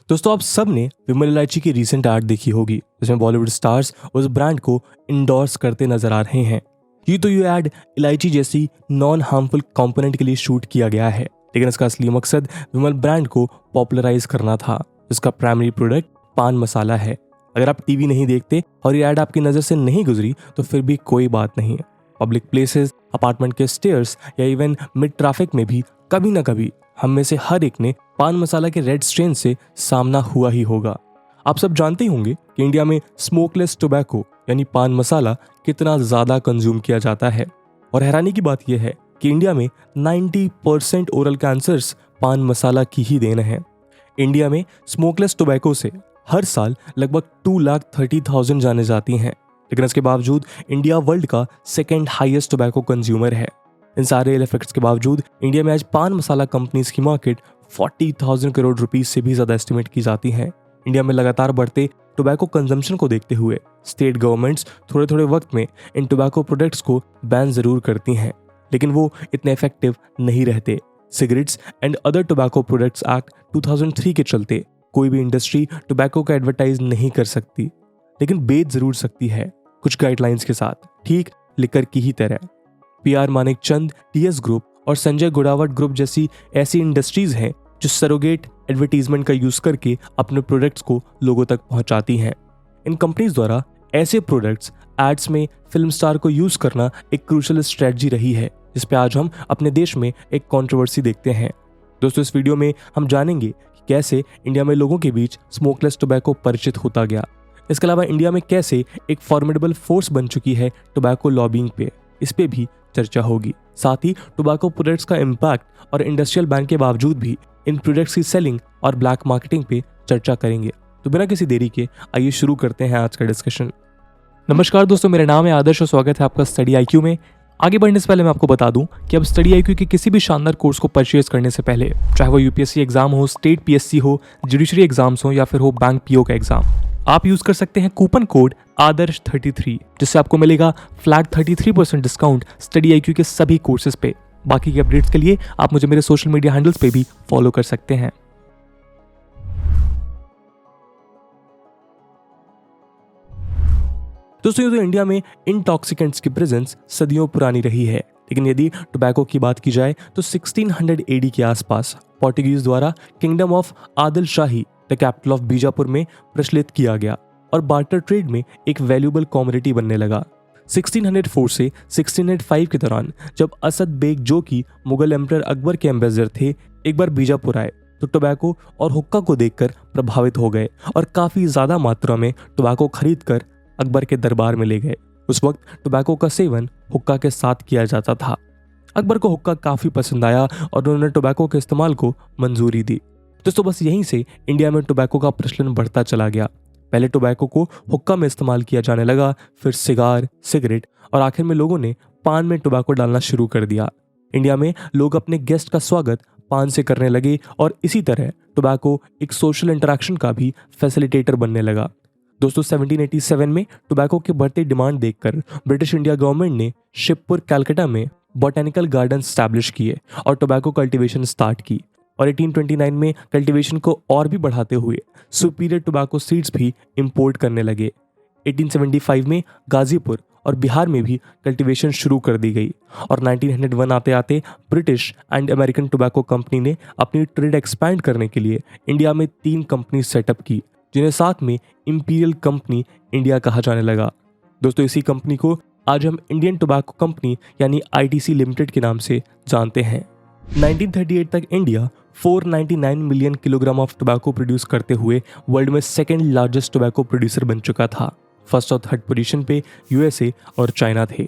दोस्तों आप सब ने विमल इलायची की रीसेंट एड देखी होगी जिसमें बॉलीवुड स्टार्स उस ब्रांड को इंडोर्स करते नजर आ रहे हैं। ये एड इलायची जैसी नॉन हार्मफुल कंपोनेंट के लिए शूट किया गया है, लेकिन इसका असली मकसद विमल ब्रांड को पॉपुलराइज करना था। इसका प्राइमरी प्रोडक्ट पान मसाला है। अगर आप टीवी नहीं देखते और ये एड आपकी नज़र से नहीं गुजरी तो फिर भी कोई बात नहीं है। पब्लिक प्लेसेस, अपार्टमेंट के स्टेयर्स या इवन मिड ट्रैफिक में भी कभी ना कभी हम में से हर एक ने पान मसाला के रेड स्ट्रेन से सामना हुआ ही होगा। आप सब जानते ही होंगे कि इंडिया में स्मोकलेस टोबैको यानी पान मसाला कितना ज़्यादा कंज्यूम किया जाता है। और हैरानी की बात यह है कि इंडिया में 90% ओरल कैंसर्स पान मसाला की ही देन है। इंडिया में स्मोकलेस टोबैको से हर साल लगभग 2,30,000 जाने जाती हैं, लेकिन इसके बावजूद इंडिया वर्ल्ड का सेकेंड हाईएस्ट टोबैको कंज्यूमर है। इन सारे इफेक्ट्स के बावजूद इंडिया में आज पान मसाला कंपनीज की मार्केट 40,000 करोड़ रुपीस से भी ज्यादा एस्टिमेट की जाती है। इंडिया में लगातार बढ़ते टोबैको कंजम्पशन को देखते हुए स्टेट गवर्नमेंट्स थोड़े थोड़े वक्त में इन टोबैको प्रोडक्ट्स को बैन जरूर करती हैं, लेकिन वो इतने इफेक्टिव नहीं रहते। Cigarettes and other tobacco products act 2003 के चलते कोई भी इंडस्ट्री टोबैको का एडवर्टाइज नहीं कर सकती, लेकिन बेच जरूर सकती है कुछ गाइडलाइंस के साथ, ठीक लिकर की ही तरह। पीआर मानिकचंद, टीएस ग्रुप और संजय गुड़ावट ग्रुप जैसी ऐसी इंडस्ट्रीज हैं जो सरोगेट एडवर्टीजमेंट का यूज करके अपने प्रोडक्ट्स को लोगों तक पहुंचाती हैं। इन कंपनीज द्वारा ऐसे प्रोडक्ट्स एड्स में फिल्म स्टार को यूज करना एक क्रूशियल स्ट्रेटजी रही है, जिस पे आज हम अपने देश में एक कंट्रोवर्सी देखते हैं। दोस्तों इस वीडियो में हम जानेंगे कि कैसे इंडिया में लोगों के बीच स्मोकलेस टोबैको परिचित होता गया। इसके अलावा इंडिया में कैसे एक फॉर्मिडेबल फोर्स बन चुकी है टोबैको लॉबिंग पे, इस पे भी चर्चा होगी। साथ ही टोबैको प्रोडक्ट्स का इम्पैक्ट और इंडस्ट्रियल बैन के बावजूद भी इन प्रोडक्ट्स की सेलिंग और ब्लैक मार्केटिंग पे चर्चा करेंगे। तो बिना किसी देरी के आइए शुरू करते हैं आज का डिस्कशन। नमस्कार दोस्तों, मेरा नाम है आदर्श और स्वागत है आपका स्टडी आईक्यू में। आगे बढ़ने से पहले मैं आपको बता दूं कि अब स्टडी आईक्यू के किसी भी शानदार कोर्स को परचेज करने से पहले, चाहे वो यूपीएससी एग्जाम हो, स्टेट पीएससी हो, जुडिशरी एग्जाम्स हो या फिर हो बैंक पीओ का एग्जाम, आप यूज कर सकते हैं कूपन कोड आदर्श 33, जिससे आपको मिलेगा फ्लैट 33% डिस्काउंट स्टडी आईक्यू के सभी कोर्सेज पे। बाकी के अपडेट्स के लिए आप मुझे मेरे सोशल मीडिया हैंडल्स पे भी फॉलो कर सकते हैं। दोस्तों तो इंडिया में इंटॉक्सिकेंट्स की प्रेजेंस सदियों पुरानी रही है, लेकिन यदि टोबैको की बात की जाए तो 1600 एडी के आसपास पोर्टुगीज द्वारा kingdom of Adil shahi the capital of Bijapur में प्रचलित किया गया और बार्टर ट्रेड में एक वैल्यूएबल कमोडिटी बनने लगा। 1604 से 1605 के दौरान जब असद बेग, जो कि मुगल एम्परर अकबर के एम्बेसडर थे, एक बार बीजापुर आए तो टोबैको और हुक्का को देखकर प्रभावित हो गए और काफी ज्यादा मात्रा में टोबैको खरीद कर अकबर के दरबार में ले गए। उस वक्त टोबैको का सेवन हुक्का के साथ किया जाता था। अकबर को हुक्का काफी पसंद आया और उन्होंने टोबैको के इस्तेमाल को मंजूरी दी। दोस्तों बस यहीं से इंडिया में टोबैको का प्रचलन बढ़ता चला गया। पहले टोबैको को हुक्का में इस्तेमाल किया जाने लगा, फिर सिगार, सिगरेट और आखिर में लोगों ने पान में टोबैको डालना शुरू कर दिया। इंडिया में लोग अपने गेस्ट का स्वागत पान से करने लगे और इसी तरह टोबैको एक सोशल इंटरेक्शन का भी फैसिलिटेटर बनने लगा। दोस्तों 1787 में टोबैको के बढ़ते डिमांड देखकर ब्रिटिश इंडिया गवर्नमेंट ने शिवपुर कलकत्ता में बॉटेनिकल गार्डन स्टैब्लिश किए और टोबैको कल्टीवेशन स्टार्ट की। और 1829 में कल्टीवेशन को और भी बढ़ाते हुए सुपीरियर टोबैको सीड्स भी इंपोर्ट करने लगे। 1875 में गाजीपुर और बिहार में भी कल्टीवेशन शुरू कर दी गई और 1901 आते आते British and American tobacco company ने अपनी ट्रेड एक्सपैंड करने के लिए इंडिया में 3 कंपनी सेटअप की, जिन्हें साथ में इंपीरियल कंपनी इंडिया कहा जाने लगा। दोस्तों इसी कंपनी को आज हम इंडियन टोबैको कंपनी यानी आईटीसी लिमिटेड के नाम से जानते हैं। 1938 तक India 499 million kilogram of tobacco produce करते हुए वर्ल्ड में सेकेंड लार्जेस्ट टोबैको प्रोड्यूसर बन चुका था। फर्स्ट और थर्ड पोजीशन पे यूएसए और चाइना थे।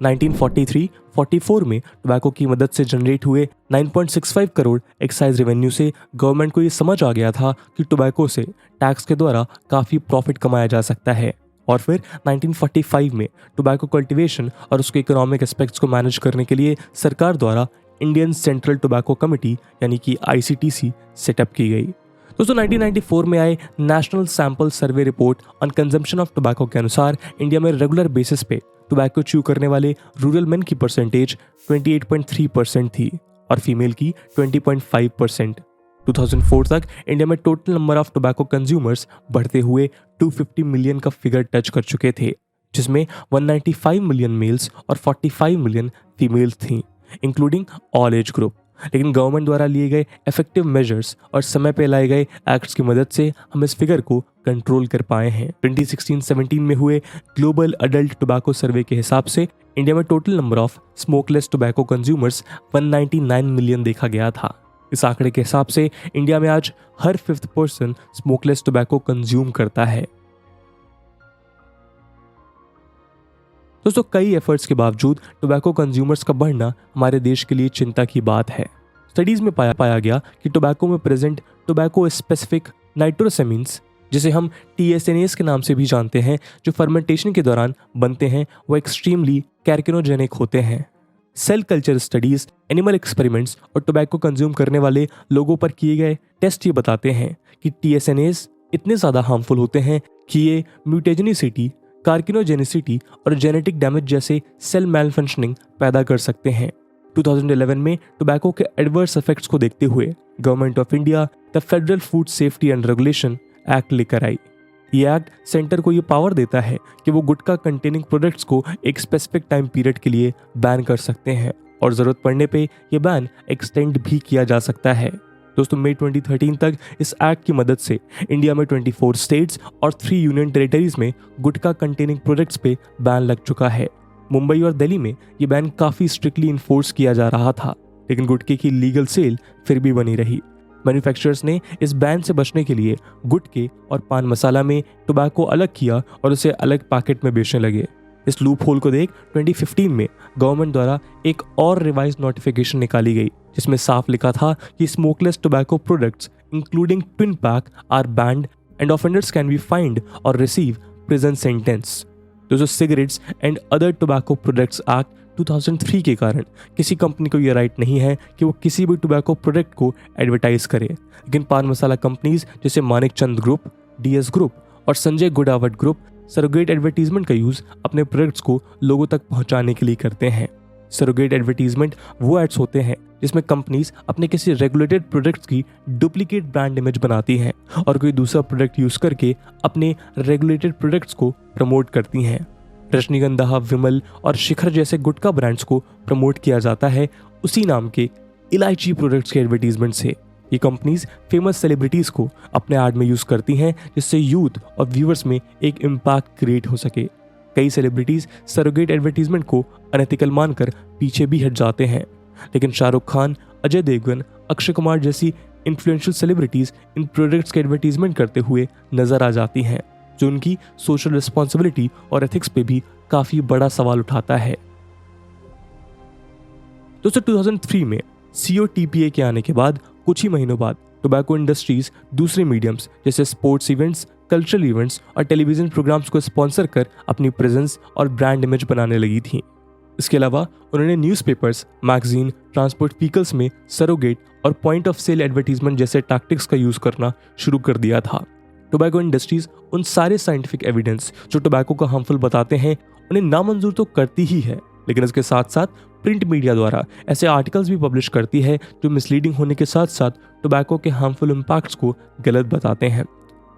1943-44 में टोबैको की मदद से जनरेट हुए 9.65 करोड़ एक्साइज रेवेन्यू से गवर्नमेंट को ये समझ आ गया था कि टोबैको से टैक्स के द्वारा काफ़ी प्रॉफिट कमाया जा सकता है। और फिर 1945 में टोबैको कल्टीवेशन और उसके इकोनॉमिक एस्पेक्ट्स को मैनेज करने के लिए सरकार द्वारा इंडियन सेंट्रल टोबैको कमेटी यानी कि आईसीटीसी सेटअप की गई। दोस्तों 1994 में आए national sample survey report on consumption of tobacco के अनुसार इंडिया में रेगुलर बेसिस पे टोबैको च्यू करने वाले रूरल मेन की परसेंटेज 28.3% थी और फीमेल की 20.5%। 2004 तक इंडिया में total number of tobacco consumers बढ़ते हुए 250 मिलियन का फिगर टच कर चुके थे, जिसमें 195 मिलियन मेल्स और 45 मिलियन फीमेल्स थीं, इंक्लूडिंग ऑल एज ग्रुप। लेकिन गवर्नमेंट द्वारा लिए गए इफेक्टिव मेजर्स और समय पर लाए गए एक्ट्स की मदद से हम इस फिगर को कंट्रोल कर पाए हैं। 2016-17 में हुए ग्लोबल अडल्ट टोबैको सर्वे के हिसाब से इंडिया में total number of smokeless tobacco consumers 199 million देखा गया था। इस आंकड़े के हिसाब से इंडिया में आज हर 5th person smokeless tobacco consume करता है। दोस्तों, कई एफर्ट्स के बावजूद टोबैको कंज्यूमर्स का बढ़ना हमारे देश के लिए चिंता की बात है। स्टडीज में पाया गया कि टोबैको में प्रेजेंट टोबैको स्पेसिफिक नाइट्रोसेमिन्स, जिसे हम TSNAs के नाम से भी जानते हैं, जो फर्मेंटेशन के दौरान बनते हैं, वो एक्सट्रीमली कैर्सिनोजेनिक होते हैं। Cell culture studies, animal experiments और टोबैको कंज्यूम करने वाले लोगों पर किए गए टेस्ट ये बताते हैं कि TSNAs इतने ज़्यादा हार्मफुल होते हैं कि ये म्यूटेजेनिसिटी, कार्सिनोजेनिसिटी और जेनेटिक डैमेज जैसे सेल मैलफंक्शनिंग पैदा कर सकते हैं। 2011 में टोबैको के एडवर्स इफेक्ट्स को देखते हुए government of India the federal food safety and regulation act लेकर आई। ये एक्ट सेंटर को ये पावर देता है कि वो गुटखा कंटेनिंग प्रोडक्ट्स को एक स्पेसिफिक टाइम पीरियड के लिए बैन कर सकते हैं और ज़रूरत पड़ने पे ये बैन एक्सटेंड भी किया जा सकता है। दोस्तों, मई 2013 तक इस एक्ट की मदद से इंडिया में 24 स्टेट्स और 3 यूनियन टेरिटरीज में गुटखा कंटेनिंग प्रोडक्ट्स पे बैन लग चुका है। मुंबई और दिल्ली में ये बैन काफ़ी स्ट्रिक्टली इन्फोर्स किया जा रहा था, लेकिन गुटखे की लीगल सेल फिर भी बनी रही। मैन्युफैक्चरर्स ने इस बैन से बचने के लिए गुटखे और पान मसाला में टोबैको अलग किया और उसे अलग पैकेट में बेचने लगे। इस लूप होल को देख 2015 में गवर्नमेंट द्वारा एक और रिवाइज नोटिफिकेशन निकाली गई, जिसमें साफ लिखा था कि smokeless tobacco products including twin pack are banned and offenders can be fined और रिसीव प्रिजन सेंटेंस। दोस्तों, cigarettes and other tobacco products act 2003 के कारण किसी कंपनी को यह राइट नहीं है कि वो किसी भी टोबैको प्रोडक्ट को एडवर्टाइज करे, लेकिन पान मसाला कंपनीज जैसे मानिकचंद ग्रुप, DS ग्रुप और संजय गुडावट ग्रुप सरोगेट एडवर्टीजमेंट का यूज अपने प्रोडक्ट्स को लोगों तक पहुंचाने के लिए करते हैं। सरोगेट एडवर्टीजमेंट वो एड्स होते हैं जिसमें कंपनीज अपने किसी रेगुलेटेड प्रोडक्ट्स की डुप्लीकेट ब्रांड इमेज बनाती हैं और कोई दूसरा प्रोडक्ट यूज करके अपने रेगुलेटेड प्रोडक्ट्स को प्रमोट करती हैं। रजनीगंधा, विमल और शिखर जैसे गुटखा ब्रांड्स को प्रमोट किया जाता है उसी नाम के इलायची प्रोडक्ट्स के एडवर्टीजमेंट से। ये कंपनीज फेमस सेलिब्रिटीज को अपने ऐड में यूज करती हैं, जिससे यूथ और व्यूअर्स में एक इम्पैक्ट क्रिएट हो सके। कई सेलिब्रिटीज सरोगेट एडवर्टीजमेंट को अनएथिकल मानकर पीछे भी हट जाते हैं, लेकिन शाहरुख खान, अजय देवगन, अक्षय कुमार जैसी इन्फ्लुएंशियल सेलिब्रिटीज इन प्रोडक्ट्स के एडवर्टीजमेंट करते हुए नजर आ जाती हैं, जो उनकी सोशल रिस्पॉन्सिबिलिटी और एथिक्स पे भी काफी बड़ा सवाल उठाता है। दोस्तों, 2003 में COTPA के आने के बाद कुछ ही महीनों बाद टोबैको इंडस्ट्रीज दूसरे मीडियम्स जैसे स्पोर्ट्स इवेंट्स, कल्चरल इवेंट्स और टेलीविजन प्रोग्राम्स को स्पॉन्सर कर अपनी प्रेजेंस और ब्रांड इमेज बनाने लगी थी। इसके अलावा उन्होंने न्यूज़पेपर्स, मैगजीन, ट्रांसपोर्ट व्हीकल्स में सरोगेट और पॉइंट ऑफ सेल एडवर्टीजमेंट जैसे टैक्टिक्स का यूज करना शुरू कर दिया था। टोबैको इंडस्ट्रीज उन सारे साइंटिफिक एविडेंस जो टोबैको का हार्मफुल बताते हैं उन्हें नामंजूर तो करती ही है, लेकिन इसके साथ साथ प्रिंट मीडिया द्वारा ऐसे आर्टिकल्स भी पब्लिश करती है जो मिसलीडिंग होने के साथ साथ टोबैको के हार्मफुल इम्पैक्ट्स को गलत बताते हैं।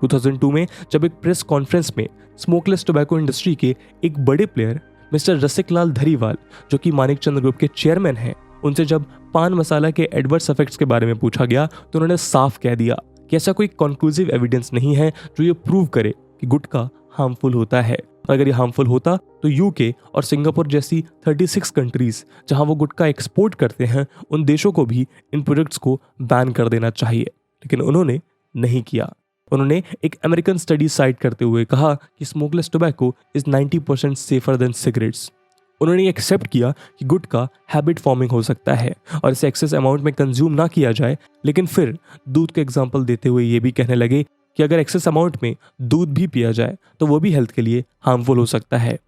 2002 में जब एक प्रेस कॉन्फ्रेंस में स्मोकलेस टोबैको इंडस्ट्री के एक बड़े प्लेयर मिस्टर रसिक लाल धरीवाल, जो कि मानिकचंद ग्रुप के चेयरमैन हैं, उनसे जब पान मसाला के एडवर्स इफेक्ट्स के बारे में पूछा गया तो उन्होंने साफ कह दिया कि ऐसा कोई कंक्लूसिव एविडेंस नहीं है जो ये प्रूव करे कि गुटखा हार्मफुल होता है। अगर ये हार्मफुल होता तो UK और सिंगापुर जैसी 36 कंट्रीज जहां वो गुटखा एक्सपोर्ट करते हैं, उन देशों को भी इन प्रोडक्ट्स को बैन कर देना चाहिए, लेकिन उन्होंने नहीं किया। उन्होंने एक अमेरिकन स्टडी साइट करते हुए कहा कि smokeless tobacco is 90% safer than cigarettes. उन्होंने एक्सेप्ट किया कि गुटखा हैबिट फॉर्मिंग हो सकता है और इसे एक्सेस अमाउंट में कंज्यूम ना किया जाए, लेकिन फिर दूध के एग्जाम्पल देते हुए ये भी कहने लगे कि अगर एक्सेस अमाउंट में दूध भी पिया जाए तो वो भी हेल्थ के लिए हार्मफुल हो सकता है।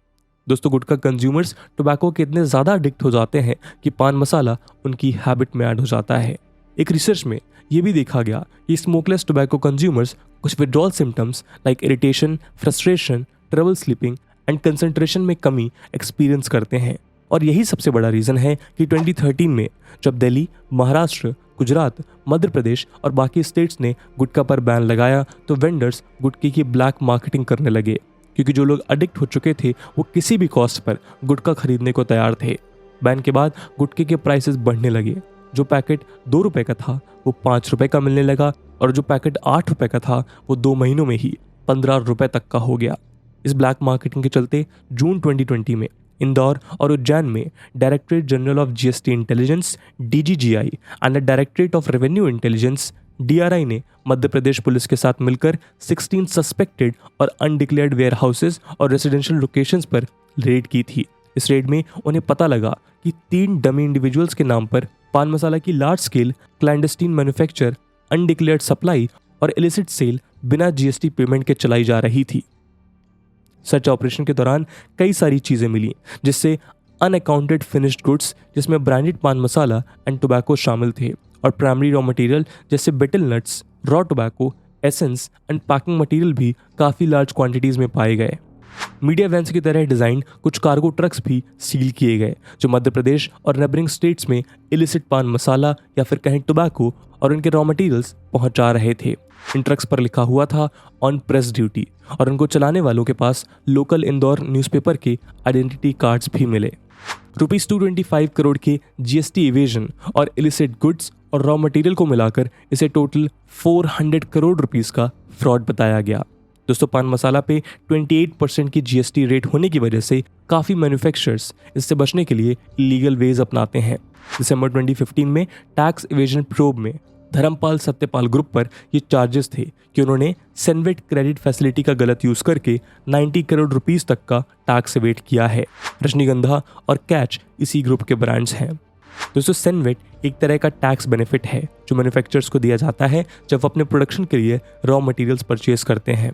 दोस्तों, गुटखा कंज्यूमर्स टोबैको के इतने ज़्यादा एडिक्ट हो जाते हैं कि पान मसाला उनकी हैबिट में ऐड हो जाता है। एक रिसर्च में ये भी देखा गया कि स्मोकलेस टोबैको कंज्यूमर्स कुछ withdrawal symptoms like irritation, frustration, trouble sleeping and concentration में कमी एक्सपीरियंस करते हैं। और यही सबसे बड़ा रीज़न है कि 2013 में जब दिल्ली, महाराष्ट्र, गुजरात, मध्य प्रदेश और बाकी स्टेट्स ने गुटखा पर बैन लगाया तो वेंडर्स गुटखे की ब्लैक मार्केटिंग करने लगे, क्योंकि जो लोग एडिक्ट हो चुके थे वो किसी भी कॉस्ट पर गुटखा खरीदने को तैयार थे। बैन के बाद गुटखे के प्राइसेस बढ़ने लगे। जो पैकेट 2 रुपए का था वो 5 रुपए का मिलने लगा और जो पैकेट 8 रुपए का था वो 2 महीनों में ही 15 रुपए तक का हो गया। इस ब्लैक मार्केटिंग के चलते जून 2020 में इंदौर और उज्जैन में directorate general of GST intelligence DGGI and the directorate of revenue intelligence DRI ने मध्य प्रदेश पुलिस के साथ मिलकर 16 सस्पेक्टेड और अनडिक्लेयर्ड वेयर हाउसेज और रेसिडेंशियल लोकेशंस पर रेड की थी। इस रेड में उन्हें पता लगा कि 3 डमी इंडिविजुअल्स के नाम पर पान मसाला की large scale clandestine manufacture, undeclared supply और इलिसिट सेल बिना GST पेमेंट के चलाई जा रही थी। सर्च ऑपरेशन के दौरान कई सारी चीजें मिली, जिससे अनअकाउंटेड फिनिश्ड गुड्स जिसमें branded pan masala and tobacco शामिल थे और प्राइमरी रॉ मटेरियल जैसे betel nuts, raw tobacco, essence and packing material भी काफ़ी लार्ज क्वांटिटीज़ में पाए गए। मीडिया वैन्स की तरह डिज़ाइन कुछ कार्गो ट्रक्स भी सील किए गए जो मध्य प्रदेश और नेबरिंग स्टेट्स में इलिसिट पान मसाला या फिर कहें टोबैको और उनके रॉ मटेरियल्स पहुंचा रहे थे। इन ट्रक्स पर लिखा हुआ था ऑन प्रेस ड्यूटी और उनको चलाने वालों के पास लोकल इंदौर न्यूज़पेपर के आइडेंटिटी कार्ड्स भी मिले। ₹225 करोड़ के GST इवेजन और इलिसिट गुड्स और रॉ मटेरियल को मिलाकर इसे टोटल 400 करोड़ रुपीस का फ्रॉड बताया गया। दोस्तों, पान मसाला पे 28% की GST रेट होने की वजह से काफ़ी मैन्युफैक्चरर्स इससे बचने के लिए इलीगल वेज अपनाते हैं। दिसंबर 2015 में टैक्स इवेजन प्रोब में धर्मपाल सत्यपाल ग्रुप पर ये चार्जेस थे कि उन्होंने सेनवेट क्रेडिट फैसिलिटी का गलत यूज़ करके 90 करोड़ रुपीस तक का टैक्स एवेट किया है। रजनीगंधा और कैच इसी ग्रुप के ब्रांड्स हैं। दोस्तों, सेनवेट एक तरह का टैक्स बेनिफिट है जो मैन्युफैक्चरर्स को दिया जाता है जब वो अपने प्रोडक्शन के लिए रॉ मटेरियल्स परचेज करते हैं।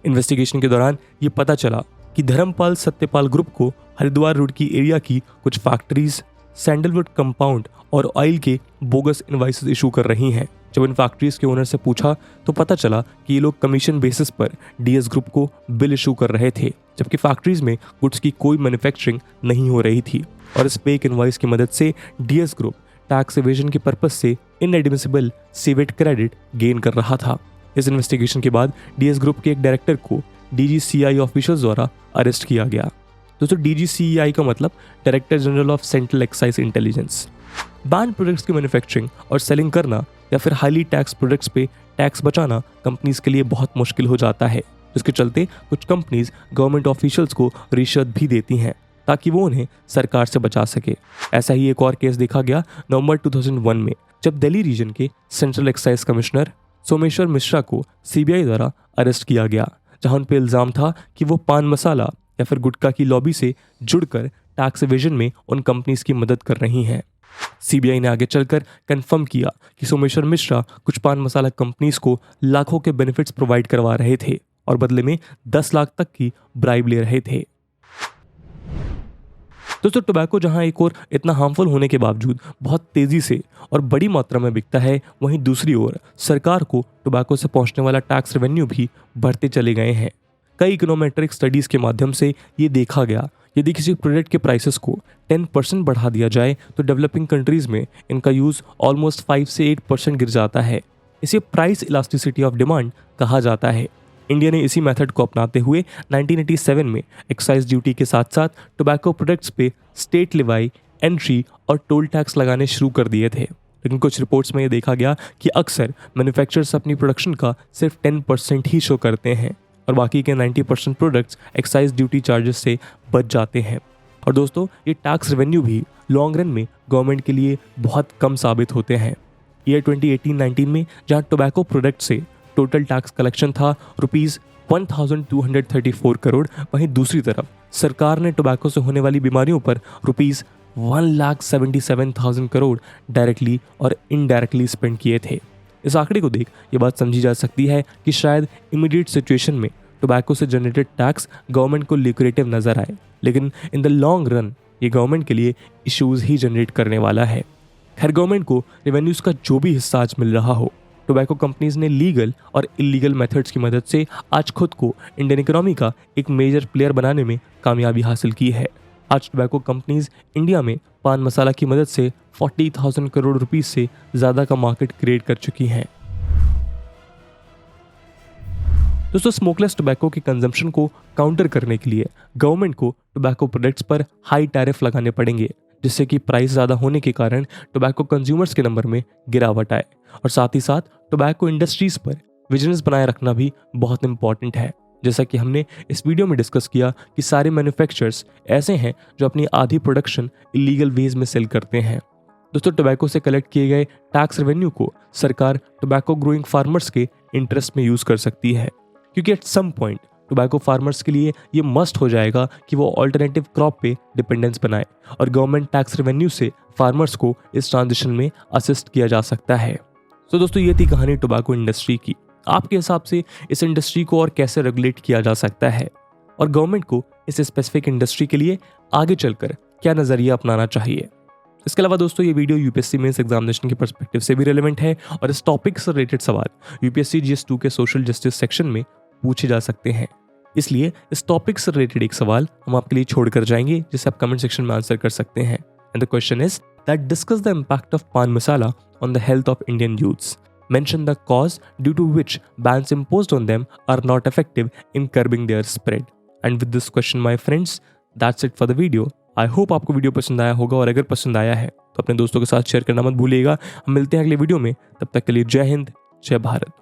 इन्वेस्टिगेशन के दौरान ये पता चला कि धर्मपाल सत्यपाल ग्रुप को हरिद्वार रोड की एरिया की कुछ फैक्ट्रीज सैंडलवुड कंपाउंड और ऑयल के बोगस इनवाइसेस इशू कर रही हैं। जब इन फैक्ट्रीज के ओनर से पूछा तो पता चला कि ये लोग कमीशन बेसिस पर DS ग्रुप को बिल इशू कर रहे थे, जबकि फैक्ट्रीज में गुड्स की कोई मैन्युफैक्चरिंग नहीं हो रही थी। और इस फेक इनवाइस की मदद से DS ग्रुप टैक्स एवेजन के पर्पस से इनएडमिसिबल सेवेट क्रेडिट गेन कर रहा था। इस इन्वेस्टिगेशन के बाद DS ग्रुप के एक डायरेक्टर को DGCI ऑफिसर्स द्वारा अरेस्ट किया गया। दोस्तों, DGCI का मतलब director general of central excise intelligence. Ban products की मैन्युफैक्चरिंग और सेलिंग करना या फिर हाईली टैक्स प्रोडक्ट्स पे टैक्स बचाना कंपनीज के लिए बहुत मुश्किल हो जाता है, जिसके चलते कुछ कंपनीज गवर्नमेंट ऑफिशियल्स को रिश्वत भी देती हैं ताकि वो उन्हें सरकार से बचा सके। ऐसा ही एक और केस देखा गया नवंबर 2001 में, जब दिल्ली रीजन के central excise commissioner Someshwar Mishra को CBI द्वारा अरेस्ट किया गया, जहां उन पर इल्ज़ाम था कि वो पान मसाला या फिर गुटखा की लॉबी से जुड़कर टैक्स एवेजन में उन कंपनीज की मदद कर रही हैं। CBI ने आगे चलकर कंफर्म किया कि सोमेश्वर मिश्रा कुछ पान मसाला कंपनीज को लाखों के बेनिफिट्स प्रोवाइड करवा रहे थे और बदले में 10 लाख तक की ब्राइब ले रहे थे। दोस्तों, टोबैको जहां एक और इतना हार्मफुल होने के बावजूद बहुत तेजी से और बड़ी मात्रा में बिकता है, वहीं दूसरी ओर सरकार को टोबैको से पहुंचने वाला टैक्स रेवेन्यू भी बढ़ते चले गए हैं। कई इकोनोमेट्रिक स्टडीज के माध्यम से ये देखा गया, यदि किसी प्रोडक्ट के प्राइसेस को 10% बढ़ा दिया जाए तो डेवलपिंग कंट्रीज में इनका यूज़ ऑलमोस्ट 5 से 8% गिर जाता है। इसे प्राइस इलास्टिसिटी ऑफ डिमांड कहा जाता है। इंडिया ने इसी मेथड को अपनाते हुए 1987 में एक्साइज ड्यूटी के साथ साथ टोबैको प्रोडक्ट्स पे स्टेट लेवाई, एंट्री और टोल टैक्स लगाने शुरू कर दिए थे। लेकिन कुछ रिपोर्ट्स में ये देखा गया कि अक्सर मैन्युफैक्चरर्स अपनी प्रोडक्शन का सिर्फ 10% ही शो करते हैं और बाकी के 90% प्रोडक्ट्स एक्साइज ड्यूटी चार्जेस से बच जाते हैं। और दोस्तों, ये टैक्स रेवेन्यू भी लॉन्ग रन में गवर्नमेंट के लिए बहुत कम साबित होते हैं। ईयर 2018-19 में जहां टोबैको प्रोडक्ट से टोटल टैक्स कलेक्शन था ₹1234 करोड़, वहीं दूसरी तरफ सरकार ने टोबैको से होने वाली बीमारियों पर ₹1,77,000 करोड़ डायरेक्टली और इनडायरेक्टली स्पेंड किए थे। इस आंकड़े को देख ये बात समझी जा सकती है कि शायद इमीडिएट सिचुएशन में टोबैको से जनरेटेड टैक्स गवर्नमेंट को ल्यूक्रेटिव नजर आए, लेकिन इन द लॉन्ग रन ये गवर्नमेंट के लिए इश्यूज ही जनरेट करने वाला है। खैर, गवर्नमेंट को रेवेन्यूज का जो भी हिस्सा आज मिल रहा हो, टोबैको कंपनीज ने लीगल और इलीगल मेथड्स की मदद से आज खुद को इंडियन इकोनॉमी का एक मेजर प्लेयर बनाने में कामयाबी हासिल की है। आज टोबैको कंपनीज इंडिया में पान मसाला की मदद से 40,000 करोड़ रुपीस से ज़्यादा का मार्केट क्रिएट कर चुकी हैं। दोस्तों, स्मोकलेस टोबैको के कंजम्पशन को काउंटर करने के लिए गवर्नमेंट को टोबैको प्रोडक्ट्स पर हाई टैरिफ लगाने पड़ेंगे, जिससे कि प्राइस ज़्यादा होने के कारण टोबैको कंज्यूमर्स के नंबर में गिरावट आए। और साथ ही साथ टोबैको इंडस्ट्रीज पर विजिलेंस बनाए रखना भी बहुत इंपॉर्टेंट है। जैसा कि हमने इस वीडियो में डिस्कस किया कि सारे मैन्युफैक्चरर्स ऐसे हैं जो अपनी आधी प्रोडक्शन इलीगल वेज में सेल करते हैं। दोस्तों, टोबैको से कलेक्ट किए गए टैक्स रेवेन्यू को सरकार टोबैको ग्रोइंग फार्मर्स के इंटरेस्ट में यूज कर सकती है, क्योंकि at some point tobacco farmers के लिए ये मस्ट हो जाएगा कि वो ऑल्टरनेटिव क्रॉप पे डिपेंडेंस बनाए और गवर्नमेंट टैक्स रेवेन्यू से फार्मर्स को इस ट्रांजिशन में असिस्ट किया जा सकता है। तो दोस्तों, ये थी कहानी टोबैको इंडस्ट्री की। आपके हिसाब से इस इंडस्ट्री को और कैसे रेगुलेट किया जा सकता है और गवर्नमेंट को इस स्पेसिफिक इंडस्ट्री के लिए आगे चलकर क्या नजरिया अपनाना चाहिए? इसके अलावा दोस्तों, ये वीडियो यूपीएससी मेंस एग्जामिनेशन के पर्सपेक्टिव से भी रेलेवेंट है और इस टॉपिक से रिलेटेड सवाल यूपीएससी GS2 के सोशल जस्टिस सेक्शन में पूछे जा सकते हैं। इसलिए इस टॉपिक से रिलेटेड एक सवाल हम आपके लिए छोड़ कर जाएंगे, जिसे आप कमेंट सेक्शन में आंसर कर सकते हैं। And the question is that discuss the impact of pan masala on the health of Indian youths. Mention the cause due to which bans imposed on them are not effective in curbing their spread. And with this question, my friends, that's it for the video. I hope आपको video पसंद आया होगा और अगर पसंद आया है तो अपने दोस्तों के साथ शेयर करना मत भूलिएगा। हम मिलते हैं अगले वीडियो में, तब तक के लिए जय हिंद, जय भारत।